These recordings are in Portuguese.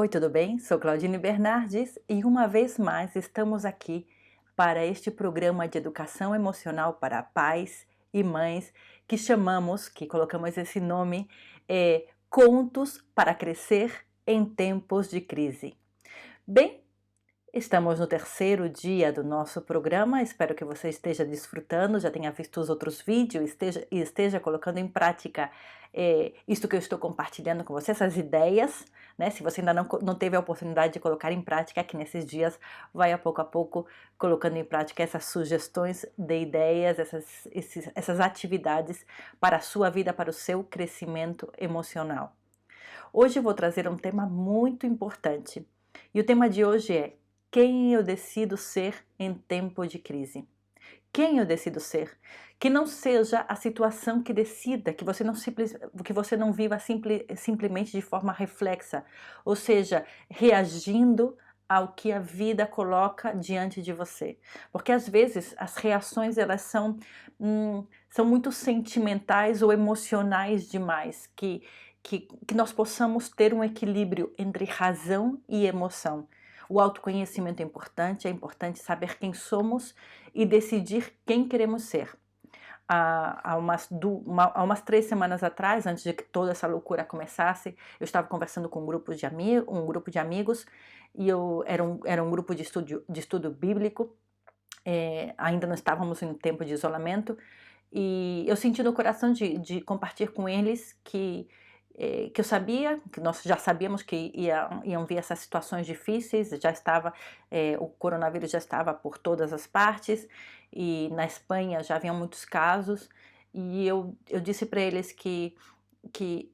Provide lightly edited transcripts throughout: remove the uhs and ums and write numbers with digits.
Oi, tudo bem? Sou Claudine Bernardes e uma vez mais estamos aqui para este programa de educação emocional para pais e mães que colocamos esse nome, Contos para Crescer em Tempos de Crise. Bem, estamos no terceiro dia do nosso programa, espero que você esteja desfrutando, já tenha visto os outros vídeos e esteja colocando em prática isto que eu estou compartilhando com você, essas ideias, né? Se você ainda não teve a oportunidade de colocar em prática, aqui nesses dias, vai a pouco colocando em prática essas sugestões de ideias, essas atividades para a sua vida, para o seu crescimento emocional. Hoje eu vou trazer um tema muito importante e o tema de hoje é: quem eu decido ser em tempo de crise? Quem eu decido ser? Que não seja a situação que decida, que você não viva simplesmente de forma reflexa, ou seja, reagindo ao que a vida coloca diante de você. Porque às vezes as reações elas são muito sentimentais ou emocionais demais, que nós possamos ter um equilíbrio entre razão e emoção. O autoconhecimento é importante saber quem somos e decidir quem queremos ser. Há umas 3 semanas atrás, antes de que toda essa loucura começasse, eu estava conversando com um grupo de amigos, e era um grupo de estudo bíblico, ainda não estávamos em tempo de isolamento, e eu senti no coração de compartilhar com eles que eu sabia, que nós já sabíamos que iam vir essas situações difíceis, o coronavírus já estava por todas as partes, e na Espanha já haviam muitos casos, e eu disse para eles que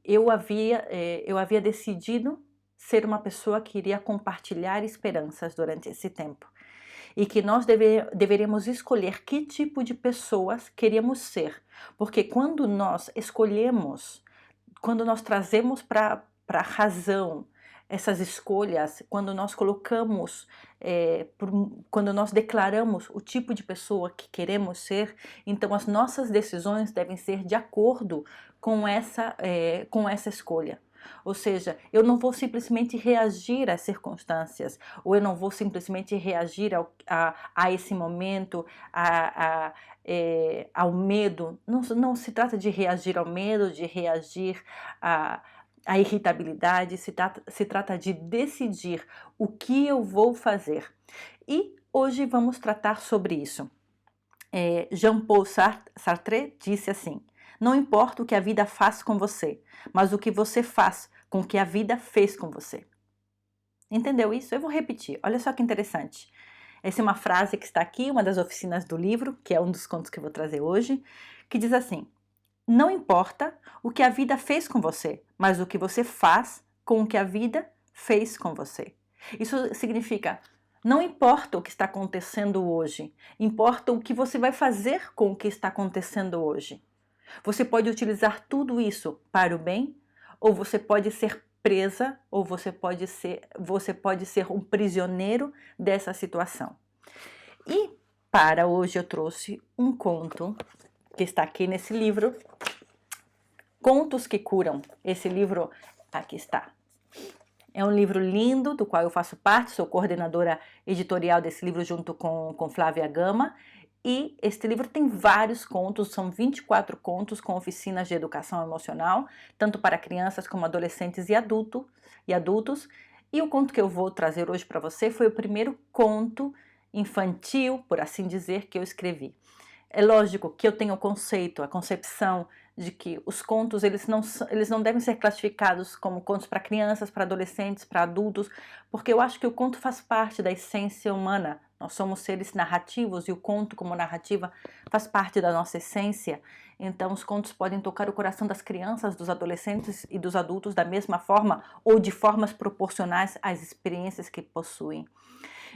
eu havia decidido ser uma pessoa que iria compartilhar esperanças durante esse tempo. E que nós deveríamos escolher que tipo de pessoas queríamos ser. Porque quando nós trazemos para a razão essas escolhas, quando nós quando nós declaramos o tipo de pessoa que queremos ser, então as nossas decisões devem ser de acordo com essa escolha. Ou seja, eu não vou simplesmente reagir às circunstâncias, ou eu não vou simplesmente reagir a esse momento, ao medo. Não se trata de reagir ao medo, de reagir à irritabilidade, se trata de decidir o que eu vou fazer. E hoje vamos tratar sobre isso. Jean-Paul Sartre disse assim: não importa o que a vida faz com você, mas o que você faz com o que a vida fez com você. Entendeu isso? Eu vou repetir, olha só que interessante. Essa é uma frase que está aqui, uma das oficinas do livro, que é um dos contos que eu vou trazer hoje, que diz assim: não importa o que a vida fez com você, mas o que você faz com o que a vida fez com você. Isso significa: não importa o que está acontecendo hoje, importa o que você vai fazer com o que está acontecendo hoje. Você pode utilizar tudo isso para o bem, ou você pode ser presa, ou você pode ser um prisioneiro dessa situação. E para hoje eu trouxe um conto que está aqui nesse livro, Contos que Curam. Esse livro aqui está. É um livro lindo, do qual eu faço parte, sou coordenadora editorial desse livro junto com Flávia Gama. E este livro tem vários contos, são 24 contos com oficinas de educação emocional, tanto para crianças como adolescentes e adultos. E o conto que eu vou trazer hoje para você foi o primeiro conto infantil, por assim dizer, que eu escrevi. É lógico que eu tenho a concepção de que os contos eles não devem ser classificados como contos para crianças, para adolescentes, para adultos, porque eu acho que o conto faz parte da essência humana. Nós somos seres narrativos e o conto como narrativa faz parte da nossa essência. Então os contos podem tocar o coração das crianças, dos adolescentes e dos adultos da mesma forma ou de formas proporcionais às experiências que possuem.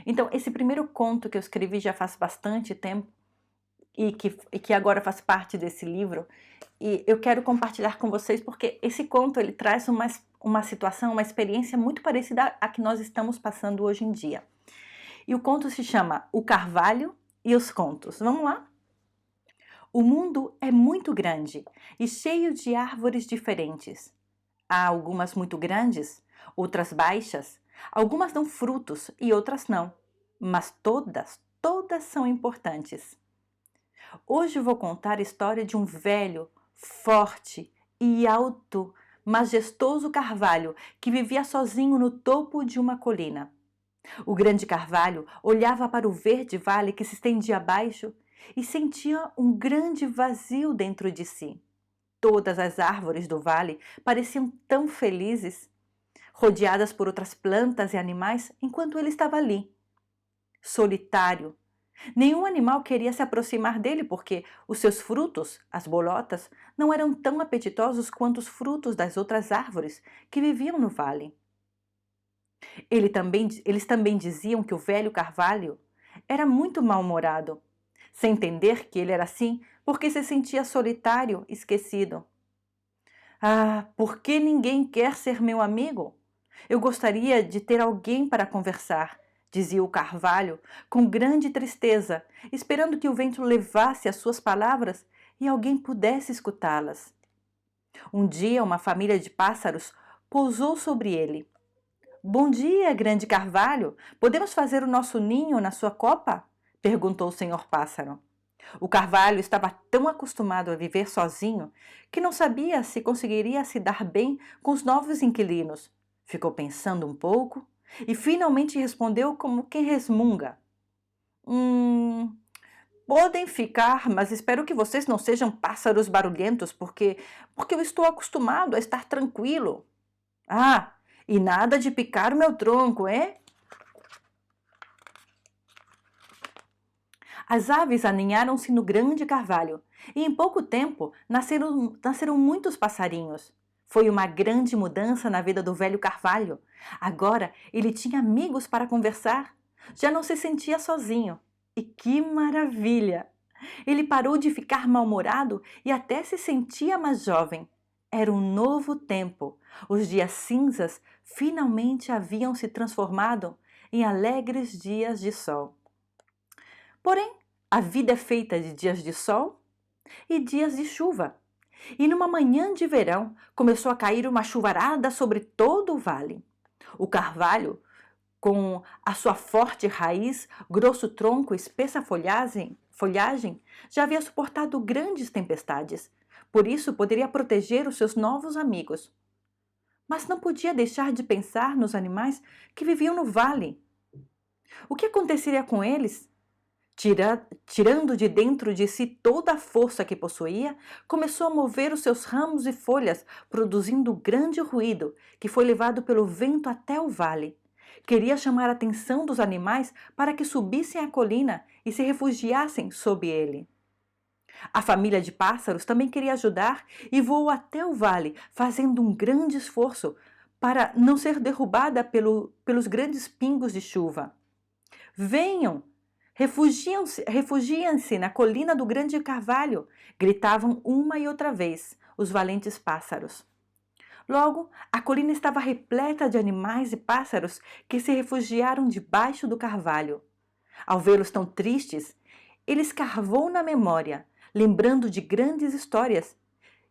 Então esse primeiro conto que eu escrevi já faz bastante tempo, e que agora faz parte desse livro, e eu quero compartilhar com vocês porque esse conto ele traz uma situação, uma experiência muito parecida à que nós estamos passando hoje em dia. E o conto se chama O Carvalho e os Contos. Vamos lá? O mundo é muito grande e cheio de árvores diferentes. Há algumas muito grandes, outras baixas, Algumas dão frutos e outras não, mas todas são importantes. Hoje vou contar a história de um velho, forte e alto, majestoso carvalho que vivia sozinho no topo de uma colina. O grande carvalho olhava para o verde vale que se estendia abaixo e sentia um grande vazio dentro de si. Todas as árvores do vale pareciam tão felizes, rodeadas por outras plantas e animais, enquanto ele estava ali, solitário. Nenhum animal queria se aproximar dele porque os seus frutos, as bolotas, não eram tão apetitosos quanto os frutos das outras árvores que viviam no vale. Eles também diziam que o velho carvalho era muito mal-humorado, sem entender que ele era assim porque se sentia solitário, esquecido. Ah, por que ninguém quer ser meu amigo? Eu gostaria de ter alguém para conversar, dizia o carvalho com grande tristeza, esperando que o vento levasse as suas palavras e alguém pudesse escutá-las. Um dia, uma família de pássaros pousou sobre ele. Bom dia, grande carvalho. Podemos fazer o nosso ninho na sua copa? Perguntou o senhor pássaro. O carvalho estava tão acostumado a viver sozinho que não sabia se conseguiria se dar bem com os novos inquilinos. Ficou pensando um pouco e finalmente respondeu como quem resmunga. Podem ficar, mas espero que vocês não sejam pássaros barulhentos, porque eu estou acostumado a estar tranquilo. Ah, e nada de picar o meu tronco, é? As aves aninharam-se no grande carvalho e em pouco tempo nasceram muitos passarinhos. Foi uma grande mudança na vida do velho carvalho. Agora ele tinha amigos para conversar. Já não se sentia sozinho. E que maravilha! Ele parou de ficar mal-humorado e até se sentia mais jovem. Era um novo tempo. Os dias cinzas finalmente haviam se transformado em alegres dias de sol. Porém, a vida é feita de dias de sol e dias de chuva. E numa manhã de verão começou a cair uma chuvarada sobre todo o vale. O carvalho, com a sua forte raiz, grosso tronco e espessa folhagem, já havia suportado grandes tempestades. Por isso poderia proteger os seus novos amigos. Mas não podia deixar de pensar nos animais que viviam no vale. O que aconteceria com eles? Tirando de dentro de si toda a força que possuía, começou a mover os seus ramos e folhas, produzindo grande ruído, que foi levado pelo vento até o vale. Queria chamar a atenção dos animais para que subissem a colina e se refugiassem sob ele. A família de pássaros também queria ajudar e voou até o vale, fazendo um grande esforço para não ser derrubada pelos grandes pingos de chuva. Venham! Refugiem-se na colina do grande carvalho, gritavam uma e outra vez os valentes pássaros. Logo, a colina estava repleta de animais e pássaros que se refugiaram debaixo do carvalho. Ao vê-los tão tristes, ele escarvou na memória, lembrando de grandes histórias,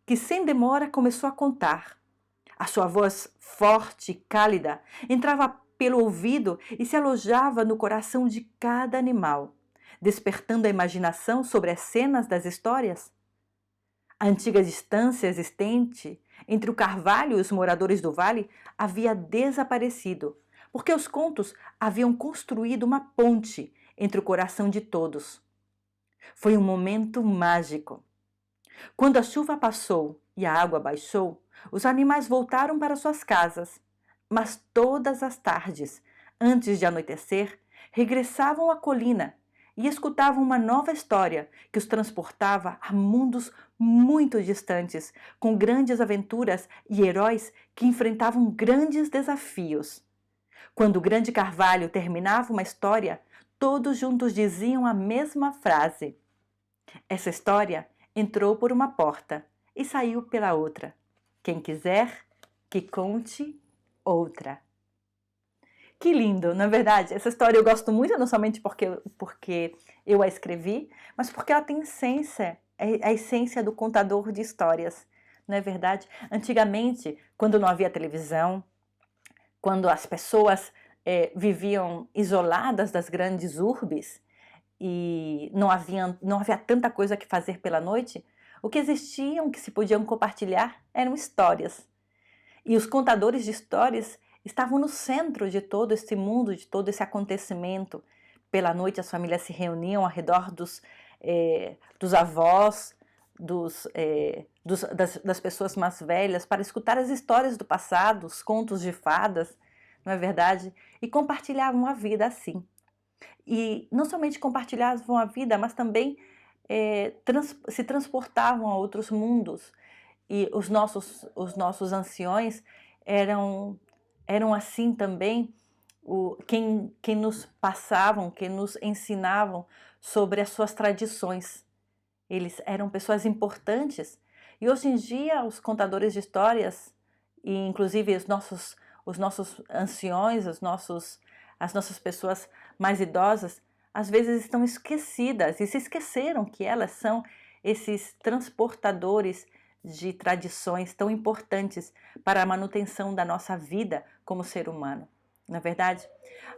que sem demora começou a contar. A sua voz forte e cálida entrava pelo ouvido e se alojava no coração de cada animal, despertando a imaginação sobre as cenas das histórias. A antiga distância existente entre o carvalho e os moradores do vale havia desaparecido, porque os contos haviam construído uma ponte entre o coração de todos. Foi um momento mágico. Quando a chuva passou e a água baixou, os animais voltaram para suas casas, mas todas as tardes, antes de anoitecer, regressavam à colina e escutavam uma nova história que os transportava a mundos muito distantes, com grandes aventuras e heróis que enfrentavam grandes desafios. Quando o grande carvalho terminava uma história, todos juntos diziam a mesma frase. Essa história entrou por uma porta e saiu pela outra. Quem quiser, que conte outra. Que lindo, na verdade, essa história eu gosto muito, não somente porque eu a escrevi, mas porque ela tem essência, a essência do contador de histórias, não é verdade? Antigamente, quando não havia televisão, quando as pessoas viviam isoladas das grandes urbes e não havia tanta coisa que fazer pela noite, o que existiam, que se podiam compartilhar, eram histórias. E os contadores de histórias estavam no centro de todo esse mundo, de todo esse acontecimento. Pela noite as famílias se reuniam ao redor dos avós, das pessoas mais velhas, para escutar as histórias do passado, os contos de fadas, não é verdade? E compartilhavam a vida assim. E não somente compartilhavam a vida, mas também se transportavam a outros mundos. E os nossos anciões eram assim também quem nos passavam, quem nos ensinavam sobre as suas tradições. Eles eram pessoas importantes. E hoje em dia os contadores de histórias, e inclusive os nossos anciões, as nossas pessoas mais idosas, às vezes estão esquecidas e se esqueceram que elas são esses transportadores de tradições tão importantes para a manutenção da nossa vida como ser humano, não é verdade?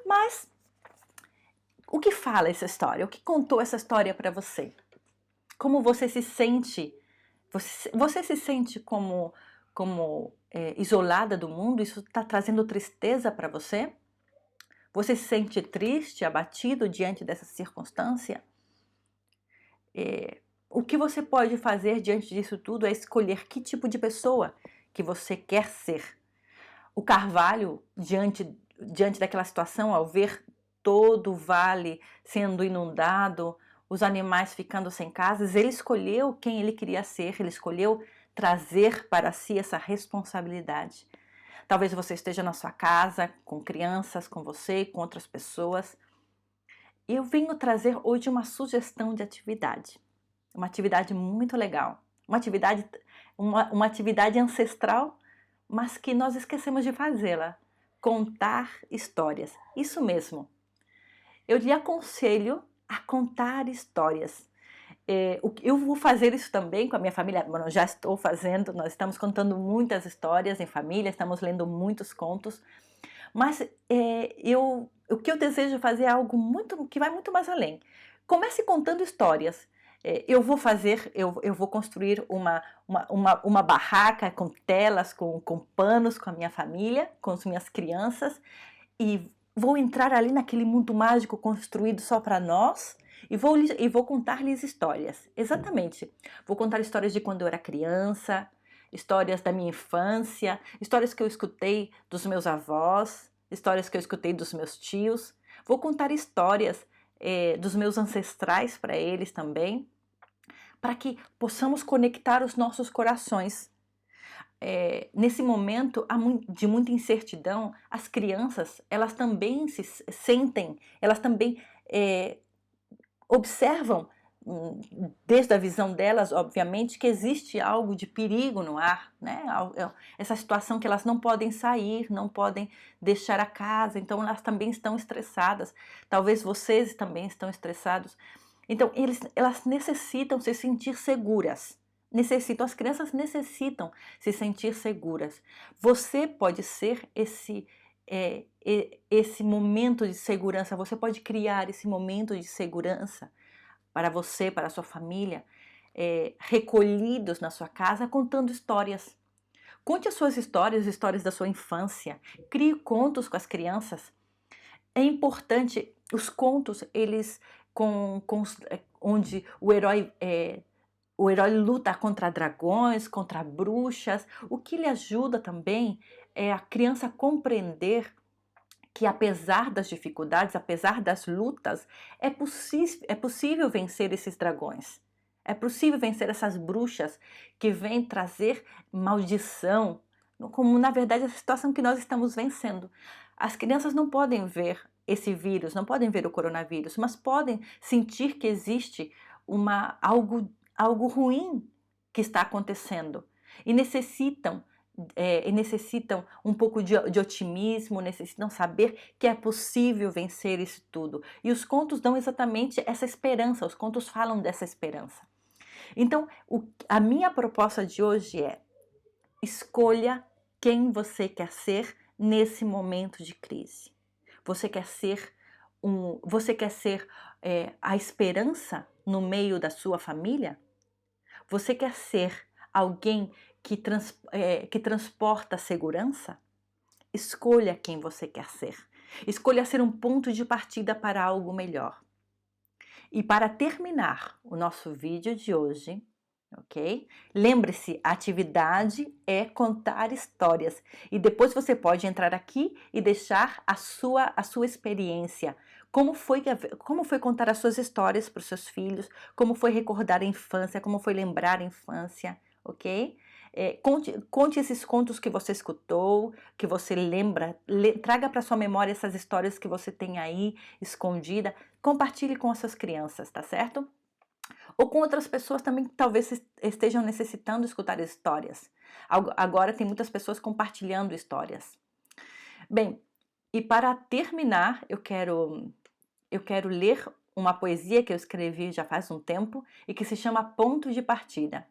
Mas o que fala essa história? O que contou essa história para você? Como você se sente? Você se sente como isolada do mundo? Isso está trazendo tristeza para você? Você se sente triste, abatido diante dessa circunstância? O que você pode fazer diante disso tudo é escolher que tipo de pessoa que você quer ser. O Carvalho, diante daquela situação, ao ver todo o vale sendo inundado, os animais ficando sem casas, ele escolheu quem ele queria ser, ele escolheu trazer para si essa responsabilidade. Talvez você esteja na sua casa, com crianças, com você, com outras pessoas. Eu venho trazer hoje uma sugestão de atividade. Uma atividade muito legal. Uma atividade ancestral, mas que nós esquecemos de fazê-la. Contar histórias. Isso mesmo. Eu lhe aconselho a contar histórias. Eu vou fazer isso também com a minha família. Bom, eu já estou fazendo, nós estamos contando muitas histórias em família, estamos lendo muitos contos, mas o que eu desejo fazer é algo que vai muito mais além. Comece contando histórias. Eu vou construir uma barraca com telas, com panos, com a minha família, com as minhas crianças, e vou entrar ali naquele mundo mágico construído só para nós, e vou contar-lhes histórias. Exatamente. Vou contar histórias de quando eu era criança, histórias da minha infância, histórias que eu escutei dos meus avós, histórias que eu escutei dos meus tios. Vou contar histórias dos meus ancestrais para eles também, para que possamos conectar os nossos corações. Nesse momento de muita incertidão, as crianças, elas também se sentem, elas também observam, desde a visão delas, obviamente, que existe algo de perigo no ar, né? Essa situação que elas não podem sair, não podem deixar a casa, então elas também estão estressadas. Talvez vocês também estão estressados. Então, elas necessitam se sentir seguras. As crianças necessitam se sentir seguras. Você pode ser esse momento de segurança, você pode criar esse momento de segurança para você, para a sua família, recolhidos na sua casa, contando histórias. Conte as suas histórias da sua infância. Crie contos com as crianças. É importante, os contos, eles onde o herói luta contra dragões, contra bruxas. O que lhe ajuda também é a criança compreender que, apesar das dificuldades, apesar das lutas, é possível vencer esses dragões. É possível vencer essas bruxas que vêm trazer maldição, como na verdade a situação que nós estamos vencendo. As crianças não podem ver esse vírus, não podem ver o coronavírus, mas podem sentir que existe algo ruim que está acontecendo e necessitam um pouco de otimismo, necessitam saber que é possível vencer isso tudo. E os contos dão exatamente essa esperança, os contos falam dessa esperança. Então, a minha proposta de hoje é: escolha quem você quer ser nesse momento de crise. Você quer ser a esperança no meio da sua família? Você quer ser alguém que transporta segurança? Escolha quem você quer ser. Escolha ser um ponto de partida para algo melhor. E para terminar o nosso vídeo de hoje, ok? Lembre-se, a atividade é contar histórias. E depois você pode entrar aqui e deixar a sua experiência. Como foi contar as suas histórias para os seus filhos? Como foi recordar a infância? Como foi lembrar a infância? Ok? Conte esses contos que você escutou, que você lembra. Traga para sua memória essas histórias que você tem aí escondida. Compartilhe com as suas crianças, tá certo? Ou com outras pessoas também que talvez estejam necessitando escutar histórias. Agora tem muitas pessoas compartilhando histórias. Bem, e para terminar, eu quero ler uma poesia que eu escrevi já faz um tempo e que se chama Ponto de Partida.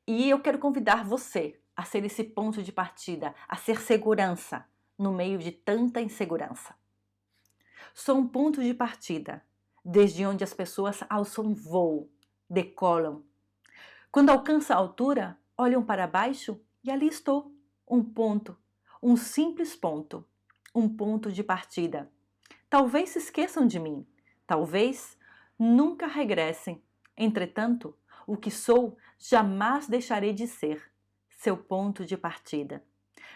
E eu quero convidar você a ser esse ponto de partida, a ser segurança no meio de tanta insegurança. Sou um ponto de partida, desde onde as pessoas alçam voo, decolam. Quando alcançam a altura, olham para baixo e ali estou, um ponto, um simples ponto, um ponto de partida. Talvez se esqueçam de mim, talvez nunca regressem. Entretanto, o que sou jamais deixarei de ser, seu ponto de partida.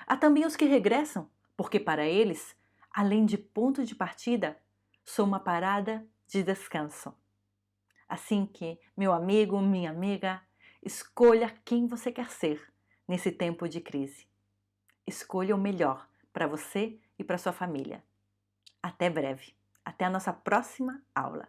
Há também os que regressam, porque para eles, além de ponto de partida, sou uma parada de descanso. Assim que, meu amigo, minha amiga, escolha quem você quer ser nesse tempo de crise. Escolha o melhor para você e para sua família. Até breve. Até a nossa próxima aula.